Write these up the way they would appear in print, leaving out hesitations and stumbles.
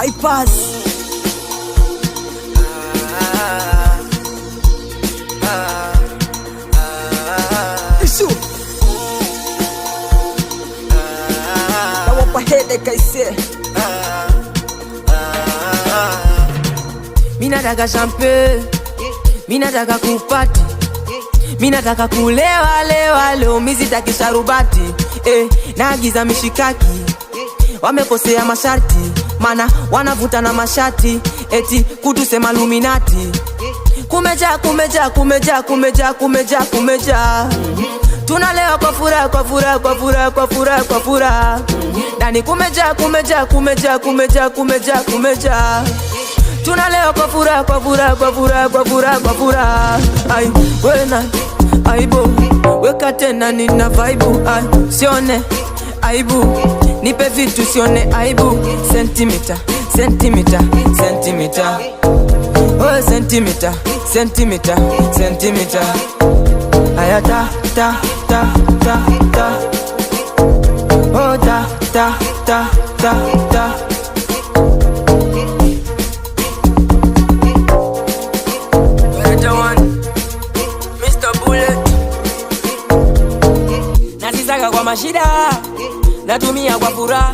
Vipers. Issue. I want my head like I say. Mina nataka champagne, mina nataka kupati, mina nataka kulewa lewa leo mizi taki sharubati. Naagiza mishikaki, wamekosea masharti, mana wanavuta na mashati, eti kutusema luminati. Kumeja, kumeja, kumeja, kumeja, kumeja, kumeja. Tunalewa kwa furaha, kwa furaha, kwa furaha, kwa furaha, kwa furaha. Ndani kumeja, kumeja, kumeja, kumeja, kumeja, kumeja. Tunalewa kwa furaha, kwa furaha, kwa furaha, kwa furaha, kwa furaha. Ai, wena, aibu, weka tena nina vaibu. Ai, sione, aibu, nipe vitu sione aibu. Centimeter, centimeter, centimeter. Oh, centimeter, centimeter, centimeter. Aya ta, ta, ta, ta, ta. Oh, ta, ta, ta, ta, ta. Nasisaka kwa mashida, natumia kwa furaha.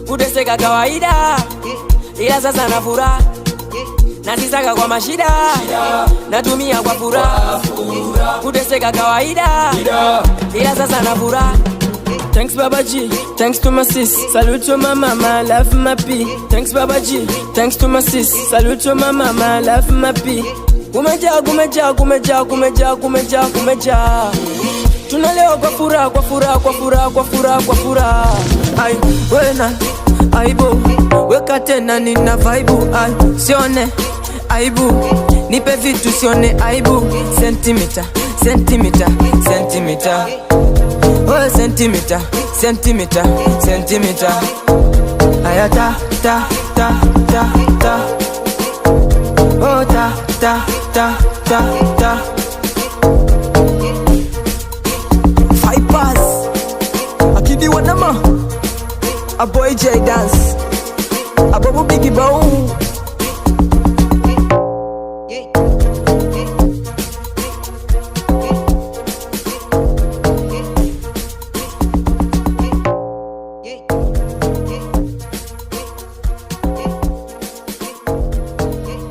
Kuteseka kawaida, ila sasa na furaha. Nasisaka kwa mashida, natumia kwa furaha. Kuteseka kawaida, ila sasa na furaha. Thanks Baba G, thanks to my sis. Salute to my mama, love my P. Thanks Baba G, thanks to my sis. Salute to my mama, love my P. Kumeja, kumeja, kumeja, kumeja, kumeja, kumeja. Tunalewa kwa furaha, kwa furaha, kwa furaha, kwa furaha, kwa furaha. Ai, wena, aibu, weka tena nina vaibu. Ai, sione, aibu, nipe vitu sione aibu. Centimeter, centimeter, centimeter. Oh, centimeter, centimeter, centimeter. Aya ta, ta, ta, ta, ta. Oh, ta, ta, ta, ta, ta. Vipers. Akidi wanama. A boy J dance. A bubble biggie bow.